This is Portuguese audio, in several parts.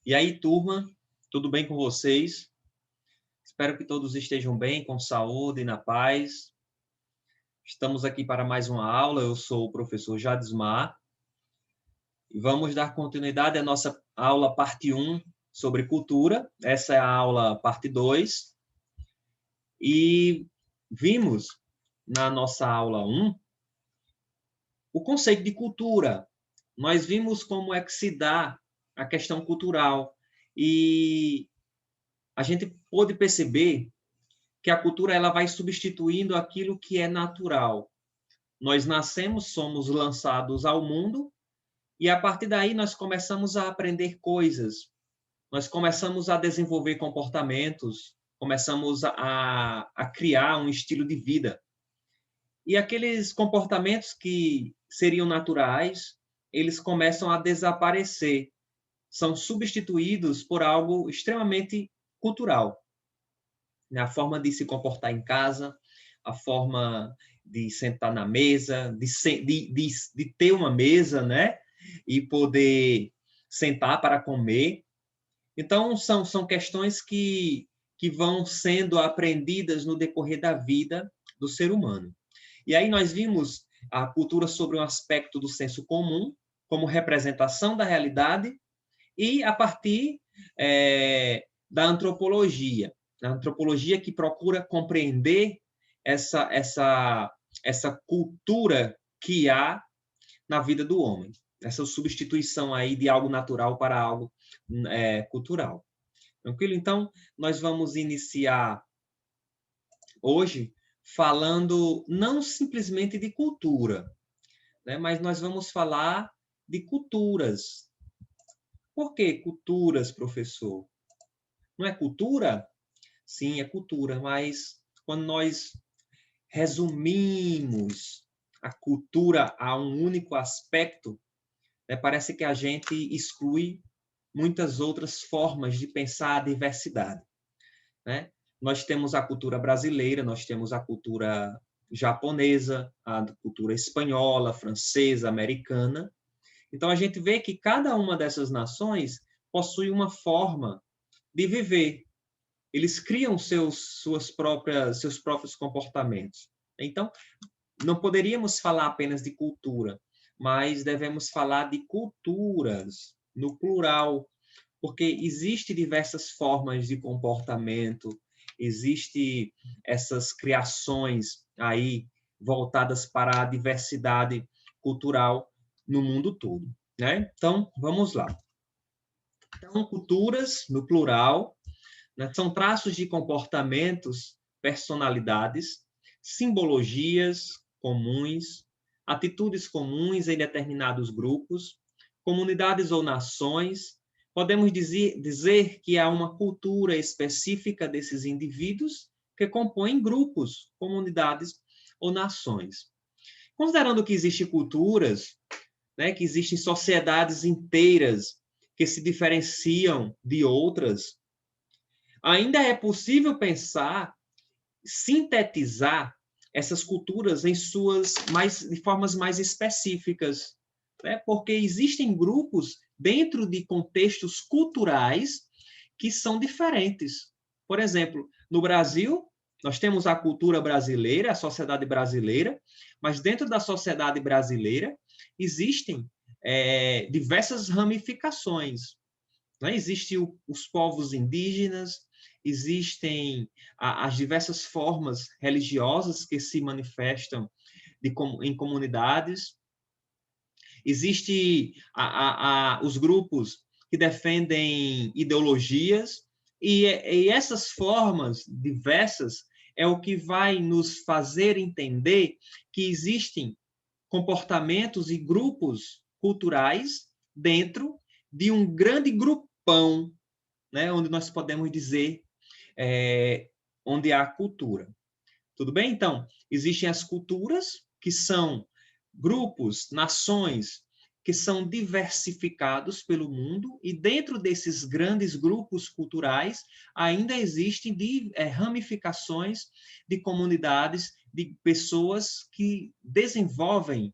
E aí, turma, tudo bem com vocês? Espero que todos estejam bem, com saúde e na paz. Estamos aqui para mais uma aula. Eu sou o professor Jadismar e vamos dar continuidade à nossa aula parte 1 sobre cultura. Essa é a aula parte 2. E vimos na nossa aula 1 o conceito de cultura. Nós vimos como é que se dá a questão cultural e a gente pôde perceber que a cultura ela vai substituindo aquilo que é natural. Nós nascemos, somos lançados ao mundo e a partir daí nós começamos a aprender coisas, nós começamos a desenvolver comportamentos, começamos a criar um estilo de vida. E aqueles comportamentos que seriam naturais, eles começam a desaparecer, são substituídos por algo extremamente cultural. A forma de se comportar em casa, a forma de sentar na mesa, de ter uma mesa, né? E poder sentar para comer. Então, são questões que vão sendo aprendidas no decorrer da vida do ser humano. E aí nós vimos a cultura sobre um aspecto do senso comum, como representação da realidade, e a partir da antropologia. A antropologia que procura compreender essa cultura que há na vida do homem, essa substituição aí de algo natural para algo cultural. Tranquilo? Então, nós vamos iniciar hoje falando não simplesmente de cultura, né? Mas nós vamos falar de culturas. Por que culturas, professor? Não é cultura? Sim, é cultura, mas quando nós resumimos a cultura a um único aspecto, né, parece que a gente exclui muitas outras formas de pensar a diversidade, né? Nós temos a cultura brasileira, nós temos a cultura japonesa, a cultura espanhola, francesa, americana. Então, a gente vê que cada uma dessas nações possui uma forma de viver. Eles criam seus próprios comportamentos. Então, não poderíamos falar apenas de cultura, mas devemos falar de culturas, no plural, porque existem diversas formas de comportamento, existem essas criações aí voltadas para a diversidade cultural no mundo todo, né? Então, vamos lá. Então, culturas, no plural, né, são traços de comportamentos, personalidades, simbologias comuns, atitudes comuns em determinados grupos, comunidades ou nações. Podemos dizer que há uma cultura específica desses indivíduos que compõem grupos, comunidades ou nações. Considerando que existem culturas, né, que existem sociedades inteiras que se diferenciam de outras, ainda é possível pensar, sintetizar essas culturas de formas mais específicas, né? Porque existem grupos dentro de contextos culturais que são diferentes. Por exemplo, no Brasil, nós temos a cultura brasileira, a sociedade brasileira, mas dentro da sociedade brasileira existem diversas ramificações. Né? Existem os povos indígenas, existem as diversas formas religiosas que se manifestam em comunidades, existem os grupos que defendem ideologias, e essas formas diversas é o que vai nos fazer entender que existem comportamentos e grupos culturais dentro de um grande grupão, né, onde nós podemos dizer onde há cultura. Tudo bem? Então, existem as culturas, que são grupos, nações, que são diversificados pelo mundo, e dentro desses grandes grupos culturais ainda existem ramificações de comunidades, de pessoas que desenvolvem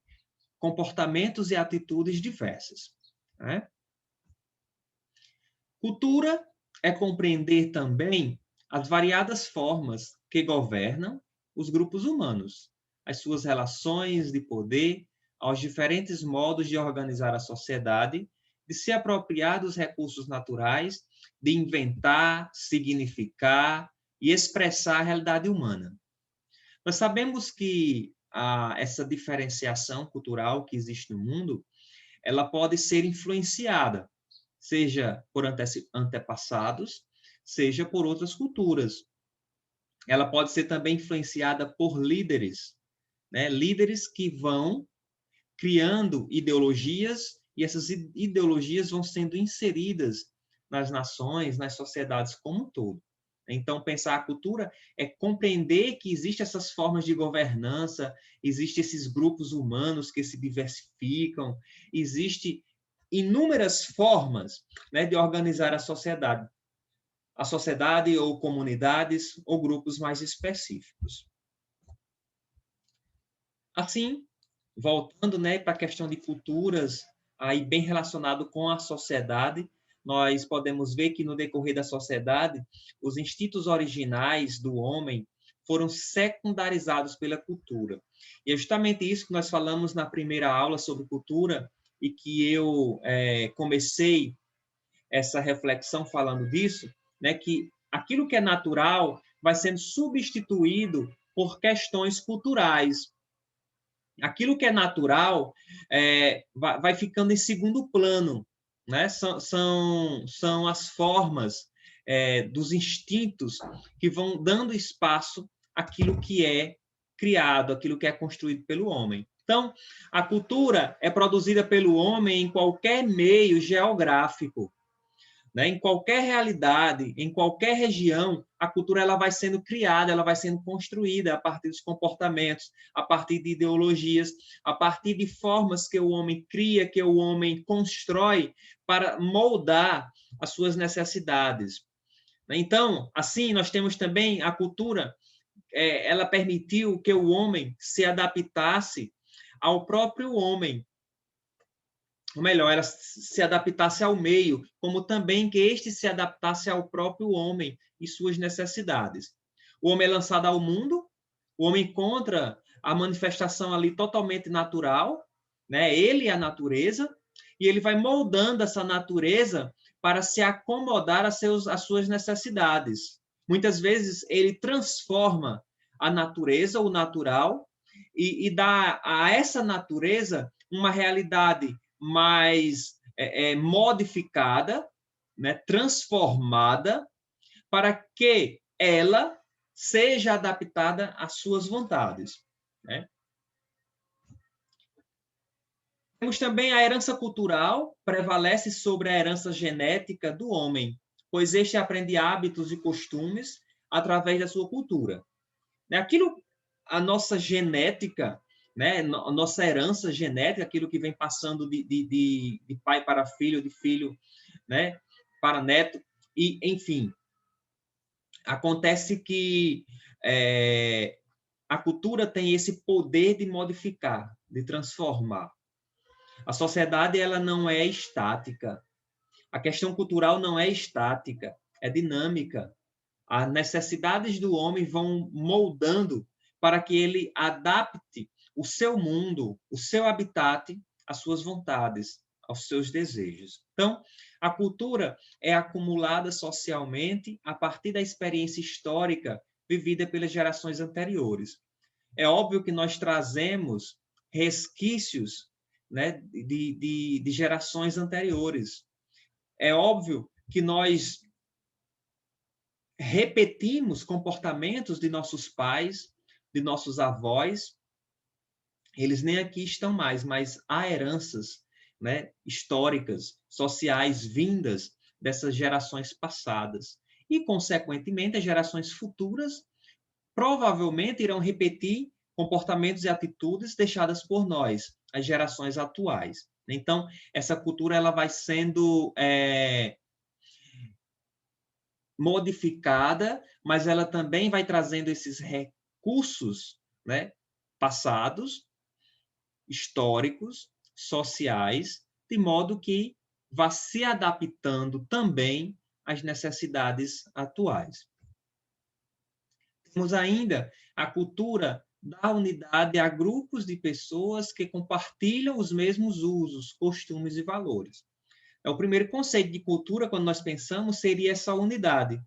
comportamentos e atitudes diversas, né? Cultura é compreender também as variadas formas que governam os grupos humanos, as suas relações de poder, aos diferentes modos de organizar a sociedade, de se apropriar dos recursos naturais, de inventar, significar e expressar a realidade humana. Nós sabemos que essa diferenciação cultural que existe no mundo, ela pode ser influenciada, seja por antepassados, seja por outras culturas. Ela pode ser também influenciada por líderes, né? Líderes que vão criando ideologias e essas ideologias vão sendo inseridas nas nações, nas sociedades como um todo. Então, pensar a cultura é compreender que existem essas formas de governança, existem esses grupos humanos que se diversificam, existem inúmeras formas, né, de organizar a sociedade ou comunidades ou grupos mais específicos. Assim, voltando, né, para a questão de culturas, aí bem relacionado com a sociedade, nós podemos ver que no decorrer da sociedade, os instintos originais do homem foram secundarizados pela cultura. E é justamente isso que nós falamos na primeira aula sobre cultura e que eu comecei essa reflexão falando disso, né, que aquilo que é natural vai sendo substituído por questões culturais. Aquilo que é natural vai ficando em segundo plano, né? São as formas dos instintos que vão dando espaço àquilo que é criado, aquilo que é construído pelo homem. Então, a cultura é produzida pelo homem em qualquer meio geográfico, né? Em qualquer realidade, em qualquer região, a cultura ela vai sendo criada, ela vai sendo construída a partir dos comportamentos, a partir de ideologias, a partir de formas que o homem cria, que o homem constrói para moldar as suas necessidades. Então, assim, nós temos também a cultura, ela permitiu que o homem se adaptasse ao próprio homem, ou melhor, ela se adaptasse ao meio, como também que este se adaptasse ao próprio homem e suas necessidades. O homem é lançado ao mundo, o homem encontra a manifestação ali totalmente natural, né? Ele é a natureza, e ele vai moldando essa natureza para se acomodar às suas necessidades. Muitas vezes ele transforma a natureza, o natural, e dá a essa natureza uma realidade mais modificada, né, transformada, para que ela seja adaptada às suas vontades. Né? Temos também a herança cultural, prevalece sobre a herança genética do homem, pois este aprende hábitos e costumes através da sua cultura. Aquilo, a nossa genética, né, a nossa herança genética, aquilo que vem passando de pai para filho, de filho, né, para neto, e enfim, acontece que a cultura tem esse poder de modificar, de transformar. A sociedade ela não é estática. A questão cultural não é estática, é dinâmica. As necessidades do homem vão moldando para que ele adapte o seu mundo, o seu habitat, às suas vontades, aos seus desejos. Então, a cultura é acumulada socialmente a partir da experiência histórica vivida pelas gerações anteriores. É óbvio que nós trazemos resquícios, né, de gerações anteriores. É óbvio que nós repetimos comportamentos de nossos pais, de nossos avós. Eles nem aqui estão mais, mas há heranças, né, históricas, sociais, vindas dessas gerações passadas. E, consequentemente, as gerações futuras provavelmente irão repetir comportamentos e atitudes deixadas por nós, as gerações atuais. Então, essa cultura ela vai sendo modificada, mas ela também vai trazendo esses recursos, né, passados, históricos, sociais, de modo que vá se adaptando também às necessidades atuais. Temos ainda a cultura da unidade a grupos de pessoas que compartilham os mesmos usos, costumes e valores. O primeiro conceito de cultura, quando nós pensamos, seria essa unidade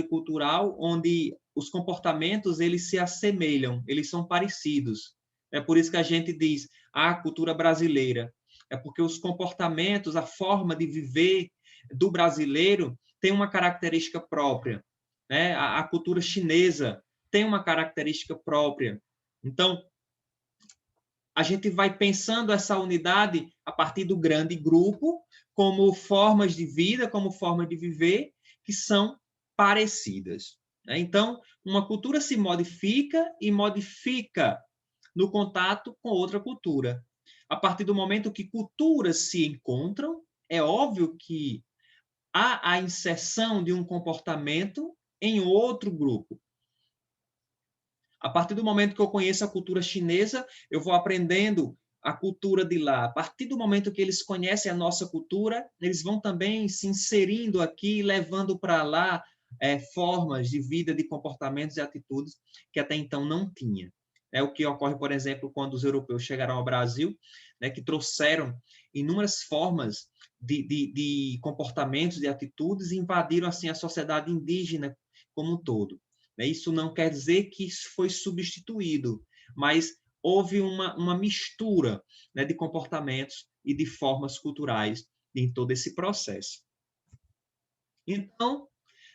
cultural onde os comportamentos eles se assemelham, eles são parecidos. É por isso que a gente diz a cultura brasileira. É porque os comportamentos, a forma de viver do brasileiro tem uma característica própria. Né? A cultura chinesa tem uma característica própria. Então, a gente vai pensando essa unidade a partir do grande grupo, como formas de vida, como forma de viver, que são parecidas. Então, uma cultura se modifica e modifica no contato com outra cultura. A partir do momento que culturas se encontram, é óbvio que há a inserção de um comportamento em outro grupo. A partir do momento que eu conheço a cultura chinesa, eu vou aprendendo a cultura de lá. A partir do momento que eles conhecem a nossa cultura, eles vão também se inserindo aqui, levando para lá formas de vida, de comportamentos e atitudes que até então não tinha. É o que ocorre, por exemplo, quando os europeus chegaram ao Brasil, né, que trouxeram inúmeras formas de comportamentos e atitudes e invadiram assim a sociedade indígena como um todo. Isso não quer dizer que isso foi substituído, mas houve uma mistura, né, de comportamentos e de formas culturais em todo esse processo. Então,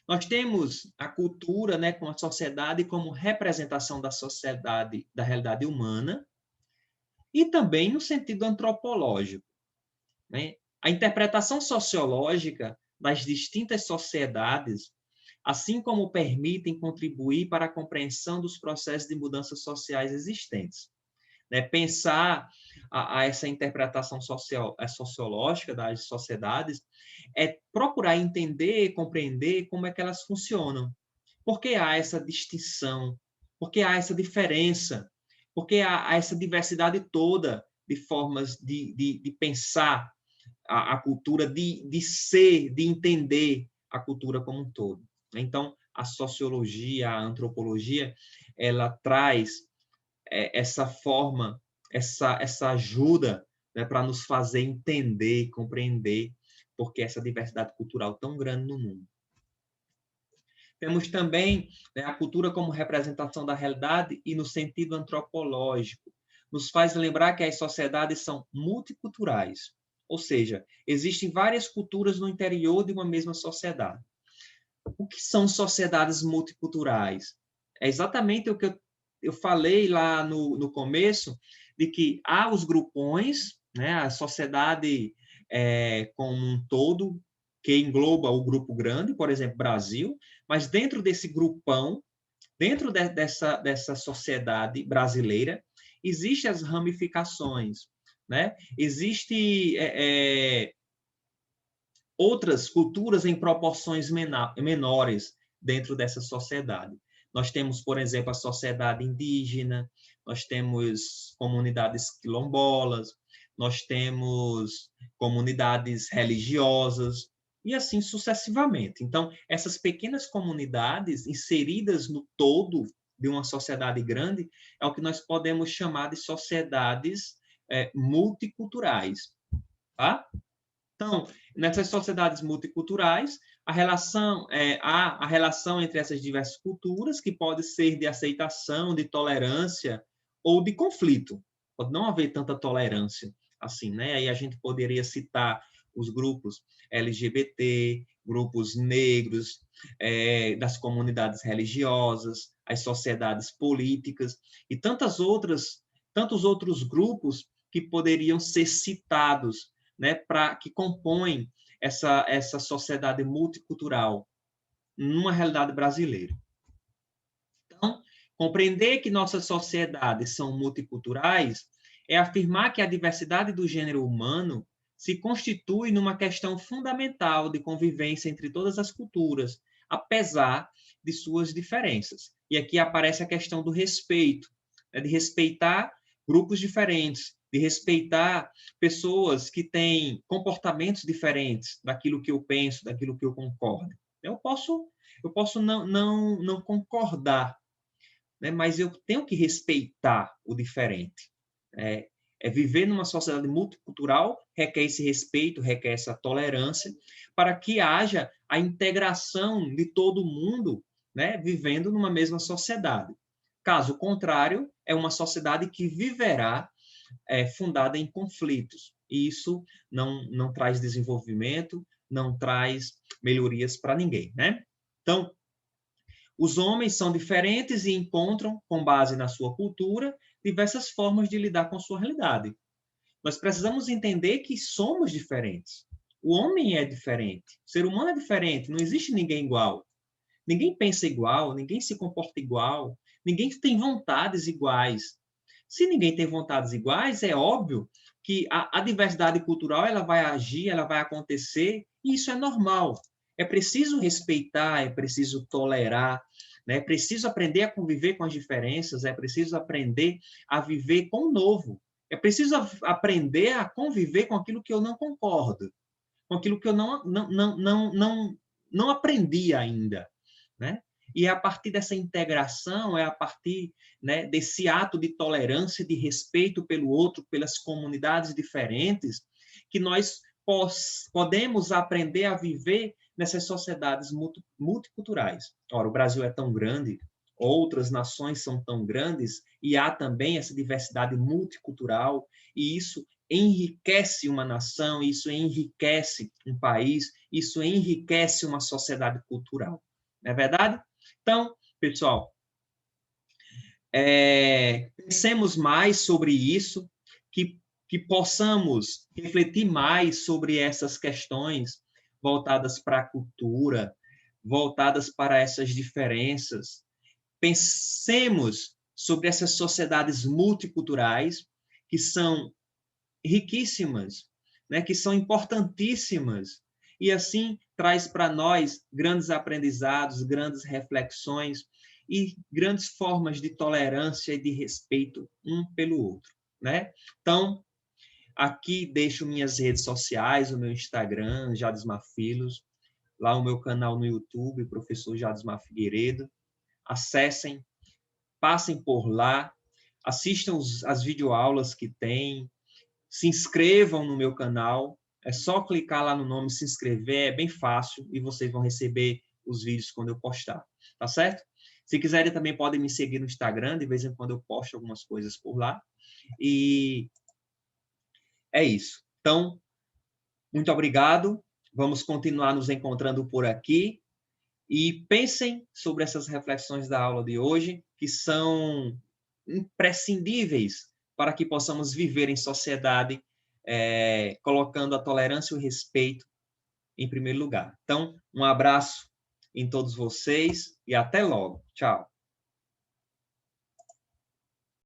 nós temos a cultura, né, com a sociedade como representação da sociedade, da realidade humana, e também no sentido antropológico. Né? A interpretação sociológica das distintas sociedades, assim como permitem contribuir para a compreensão dos processos de mudanças sociais existentes. Né? Pensar a essa interpretação sociológica das sociedades é procurar entender, compreender como é que elas funcionam. Por que há essa distinção? Por que há essa diferença? Por que há essa diversidade toda de formas de pensar a cultura, de ser, de entender a cultura como um todo? Então, a sociologia, a antropologia, ela traz essa forma, essa ajuda, né, para nos fazer entender, compreender por que essa diversidade cultural tão grande no mundo. Temos também, né, a cultura como representação da realidade e no sentido antropológico. Nos faz lembrar que as sociedades são multiculturais, ou seja, existem várias culturas no interior de uma mesma sociedade. O que são sociedades multiculturais? É exatamente o que eu falei lá no começo, de que há os grupões, né, a sociedade como um todo, que engloba o grupo grande, por exemplo, Brasil, mas dentro desse grupão, dentro dessa sociedade brasileira, existem as ramificações, né? Existem outras culturas em proporções menores dentro dessa sociedade. Nós temos, por exemplo, a sociedade indígena, nós temos comunidades quilombolas, nós temos comunidades religiosas, e assim sucessivamente. Então, essas pequenas comunidades inseridas no todo de uma sociedade grande é o que nós podemos chamar de sociedades multiculturais. Tá? Então, nessas sociedades multiculturais, há a relação entre essas diversas culturas, que pode ser de aceitação, de tolerância ou de conflito. Pode não haver tanta tolerância assim, né? Aí a gente poderia citar os grupos LGBT, grupos negros, das comunidades religiosas, as sociedades políticas e tantos outros grupos que poderiam ser citados, né, que compõem essa sociedade multicultural numa realidade brasileira. Então, compreender que nossas sociedades são multiculturais é afirmar que a diversidade do gênero humano se constitui numa questão fundamental de convivência entre todas as culturas, apesar de suas diferenças. E aqui aparece a questão do respeito, né, de respeitar grupos diferentes, de respeitar pessoas que têm comportamentos diferentes daquilo que eu penso, daquilo que eu concordo. Eu posso não concordar, né? Mas eu tenho que respeitar o diferente. Viver numa sociedade multicultural requer esse respeito, requer essa tolerância, para que haja a integração de todo mundo, né, vivendo numa mesma sociedade. Caso contrário, é uma sociedade que viverá fundada em conflitos. E isso não traz desenvolvimento, não traz melhorias para ninguém, né? Então, os homens são diferentes e encontram, com base na sua cultura, diversas formas de lidar com sua realidade. Nós precisamos entender que somos diferentes. O homem é diferente, o ser humano é diferente, não existe ninguém igual. Ninguém pensa igual, ninguém se comporta igual, ninguém tem vontades iguais. Se ninguém tem vontades iguais, é óbvio que a diversidade cultural ela vai agir, ela vai acontecer, e isso é normal. É preciso respeitar, é preciso tolerar, né? É preciso aprender a conviver com as diferenças, é preciso aprender a viver com o novo. É preciso aprender a conviver com aquilo que eu não concordo, com aquilo que eu não aprendi ainda, né? E é a partir dessa integração, é a partir, né, desse ato de tolerância, de respeito pelo outro, pelas comunidades diferentes, que nós podemos aprender a viver nessas sociedades multiculturais. Ora, o Brasil é tão grande, outras nações são tão grandes, e há também essa diversidade multicultural, e isso enriquece uma nação, isso enriquece um país, isso enriquece uma sociedade cultural. Não é verdade? Então, pessoal, pensemos mais sobre isso, que possamos refletir mais sobre essas questões voltadas para a cultura, voltadas para essas diferenças. Pensemos sobre essas sociedades multiculturais que são riquíssimas, né, que são importantíssimas, e assim traz para nós grandes aprendizados, grandes reflexões e grandes formas de tolerância e de respeito um pelo outro, né? Então, aqui deixo minhas redes sociais, o meu Instagram, Jadismar Filhos, lá o meu canal no YouTube, Professor Jadismar Figueiredo. Acessem, passem por lá, assistam as videoaulas que tem, se inscrevam no meu canal. É só clicar lá no nome, se inscrever, é bem fácil e vocês vão receber os vídeos quando eu postar, tá certo? Se quiserem também podem me seguir no Instagram, de vez em quando eu posto algumas coisas por lá. E é isso. Então, muito obrigado. Vamos continuar nos encontrando por aqui e pensem sobre essas reflexões da aula de hoje, que são imprescindíveis para que possamos viver em sociedade, colocando a tolerância e o respeito em primeiro lugar. Então, um abraço em todos vocês e até logo. Tchau.